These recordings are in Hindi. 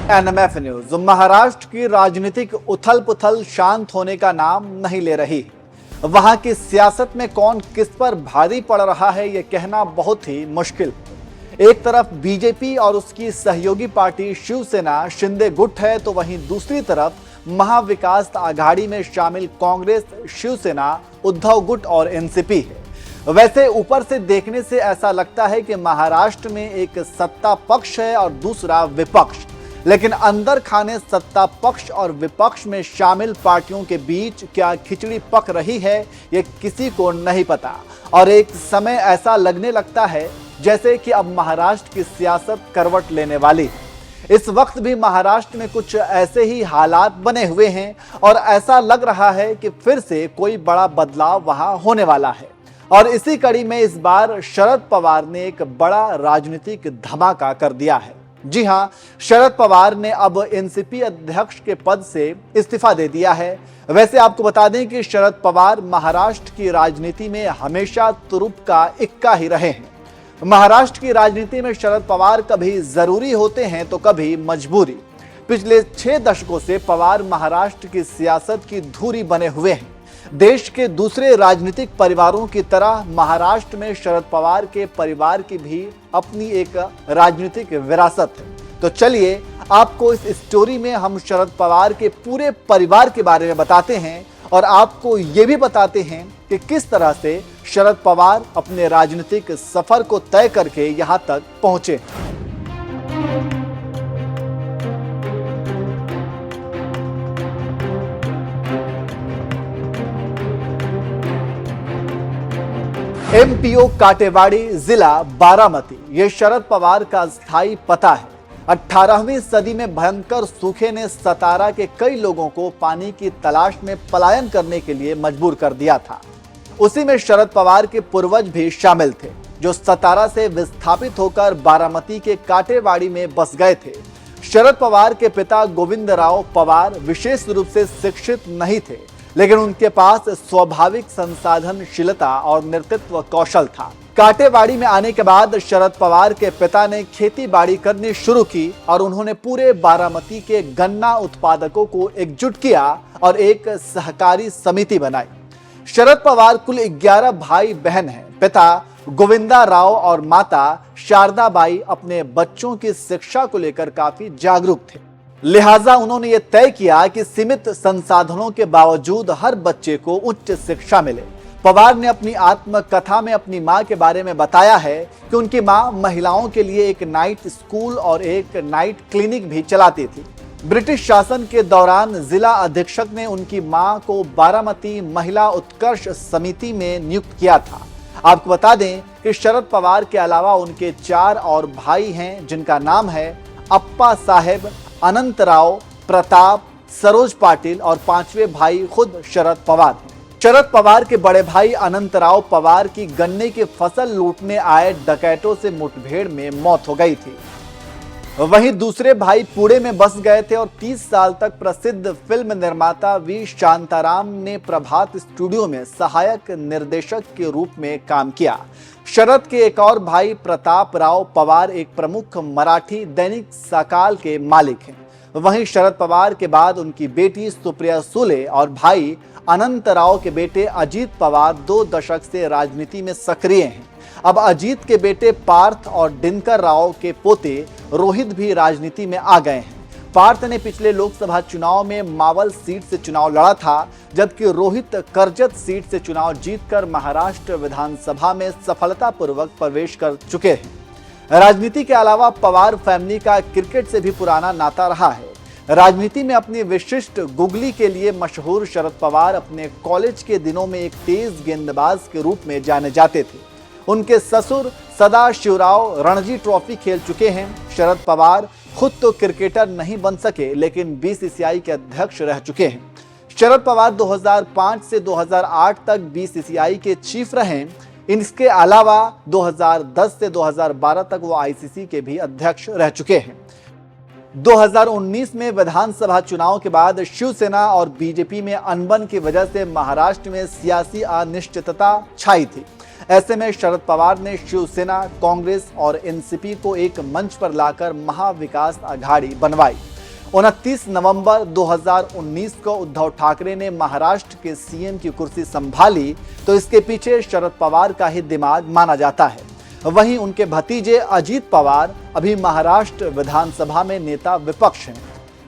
NMF news. महाराष्ट्र की राजनीतिक उथल पुथल शांत होने का नाम नहीं ले रही। वहां की सियासत में कौन किस पर भारी पड़ रहा है यह कहना बहुत ही मुश्किल। एक तरफ बीजेपी और उसकी सहयोगी पार्टी शिवसेना शिंदे गुट है, तो वहीं दूसरी तरफ महाविकास आघाड़ी में शामिल कांग्रेस, शिवसेना, उद्धव गुट और एनसीपी है। वैसे ऊपर से देखने से ऐसा लगता है कि महाराष्ट्र में एक सत्ता पक्ष है और दूसरा विपक्ष, लेकिन अंदर खाने सत्ता पक्ष और विपक्ष में शामिल पार्टियों के बीच क्या खिचड़ी पक रही है ये किसी को नहीं पता। और एक समय ऐसा लगने लगता है जैसे कि अब महाराष्ट्र की सियासत करवट लेने वाली है। इस वक्त भी महाराष्ट्र में कुछ ऐसे ही हालात बने हुए हैं और ऐसा लग रहा है कि फिर से कोई बड़ा बदलाव वहां होने वाला है। और इसी कड़ी में इस बार शरद पवार ने एक बड़ा राजनीतिक धमाका कर दिया है। जी हां, शरद पवार ने अब एनसीपी अध्यक्ष के पद से इस्तीफा दे दिया है। वैसे आपको बता दें कि शरद पवार महाराष्ट्र की राजनीति में हमेशा तुरुप का इक्का ही रहे हैं। महाराष्ट्र की राजनीति में शरद पवार कभी जरूरी होते हैं तो कभी मजबूरी। पिछले 6 दशकों से पवार महाराष्ट्र की सियासत की धुरी बने हुए हैं। देश के दूसरे राजनीतिक परिवारों की तरह महाराष्ट्र में शरद पवार के परिवार की भी अपनी एक राजनीतिक विरासत है। तो चलिए आपको इस स्टोरी में हम शरद पवार के पूरे परिवार के बारे में बताते हैं और आपको ये भी बताते हैं कि किस तरह से शरद पवार अपने राजनीतिक सफर को तय करके यहां तक पहुंचे। एमपीओ काटेवाड़ी, जिला बारामती, ये शरद पवार का स्थायी पता है। 18वीं सदी में भयंकर सूखे ने सतारा के कई लोगों को पानी की तलाश में पलायन करने के लिए मजबूर कर दिया था। उसी में शरद पवार के पूर्वज भी शामिल थे, जो सतारा से विस्थापित होकर बारामती के काटेवाड़ी में बस गए थे। शरद पवार के पिता गोविंदराव पवार विशेष रूप से शिक्षित नहीं थे, लेकिन उनके पास स्वाभाविक संसाधनशीलता और नेतृत्व कौशल था। काटेवाड़ी में आने के बाद शरद पवार के पिता ने खेती बाड़ी करनी शुरू की और उन्होंने पूरे बारामती के गन्ना उत्पादकों को एकजुट किया और एक सहकारी समिति बनाई। शरद पवार कुल 11 भाई बहन हैं। पिता गोविंदा राव और माता शारदा बाई अपने बच्चों की शिक्षा को लेकर काफी जागरूक थे, लिहाजा उन्होंने ये तय किया कि सीमित संसाधनों के बावजूद हर बच्चे को उच्च शिक्षा मिले। पवार ने अपनी आत्मकथा में अपनी मां के बारे में बताया है कि उनकी मां महिलाओं के लिए एक नाइट स्कूल और एक नाइट क्लिनिक भी चलाती थी। ब्रिटिश शासन के दौरान जिला अधीक्षक ने उनकी मां को बारामती महिला उत्कर्ष समिति में नियुक्त किया था। आपको बता दें कि शरद पवार के अलावा उनके 4 और भाई हैं, जिनका नाम है अप्पा साहेब, अनंतराव, प्रताप, सरोज पाटिल और 5वें भाई खुद शरद पवार हैं। शरद पवार के बड़े भाई अनंतराव पवार की गन्ने की फसल लूटने आए डकैतों से मुठभेड़ में मौत हो गई थी। वहीं दूसरे भाई पुणे में बस गए थे और 30 साल तक प्रसिद्ध फिल्म निर्माता वी शांताराम ने प्रभात स्टूडियो में सहायक निर्देशक के रूप में काम किया। शरद के एक और भाई प्रताप राव पवार एक प्रमुख मराठी दैनिक सकाल के मालिक हैं। वहीं शरद पवार के बाद उनकी बेटी सुप्रिया सुले और भाई अनंतराव के बेटे अजीत पवार 2 दशक से राजनीति में सक्रिय हैं। अब अजीत के बेटे पार्थ और दिनकर राव के पोते रोहित भी राजनीति में आ गए हैं। पार्थ ने पिछले लोकसभा चुनाव में मावल सीट से चुनाव लड़ा था, जबकि रोहित कर्जत सीट से चुनाव जीतकर महाराष्ट्र विधानसभा में सफलतापूर्वक प्रवेश कर चुके हैं। राजनीति के अलावा पवार फैमिली का क्रिकेट से भी पुराना नाता रहा है। राजनीति में अपनी विशिष्ट गुगली के लिए मशहूर शरद पवार अपने कॉलेज के दिनों में एक तेज गेंदबाज के रूप में जाने जाते थे। उनके ससुर सदाशिवराव रणजी ट्रॉफी खेल चुके हैं। शरद पवार खुद तो क्रिकेटर नहीं बन सके, लेकिन बीसीसीआई के अध्यक्ष रह चुके हैं। शरद पवार 2005 से 2008 तक बीसीसीआई के चीफ रहे। इसके अलावा 2010 से 2012 तक वो आईसीसी के भी अध्यक्ष रह चुके हैं। 2019 में विधानसभा चुनाव के बाद शिवसेना और बीजेपी में अनबन की वजह से महाराष्ट्र में सियासी अनिश्चितता छाई थी। ऐसे में शरद पवार ने शिवसेना, कांग्रेस और एनसीपी को एक मंच पर लाकर महाविकास आघाड़ी बनवाई। 29 नवंबर 2019 को उद्धव ठाकरे ने महाराष्ट्र के सीएम की कुर्सी संभाली तो इसके पीछे शरद पवार का ही दिमाग माना जाता है। वहीं उनके भतीजे अजीत पवार अभी महाराष्ट्र विधानसभा में नेता विपक्ष हैं।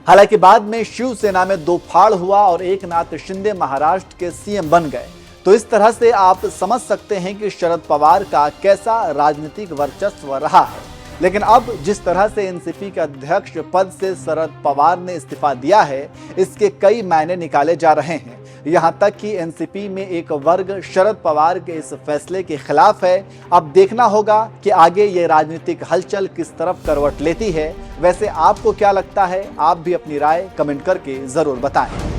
हालांकि बाद में शिवसेना में दो फाड़ हुआ और एकनाथ शिंदे महाराष्ट्र के सीएम बन गए। तो इस तरह से आप समझ सकते हैं कि शरद पवार का कैसा राजनीतिक वर्चस्व रहा है। लेकिन अब जिस तरह से एनसीपी के अध्यक्ष पद से शरद पवार ने इस्तीफा दिया है, इसके कई मायने निकाले जा रहे हैं। यहां तक कि एनसीपी में एक वर्ग शरद पवार के इस फैसले के खिलाफ है। अब देखना होगा कि आगे ये राजनीतिक हलचल किस तरफ करवट लेती है। वैसे आपको क्या लगता है? आप भी अपनी राय कमेंट करके जरूर बताएं।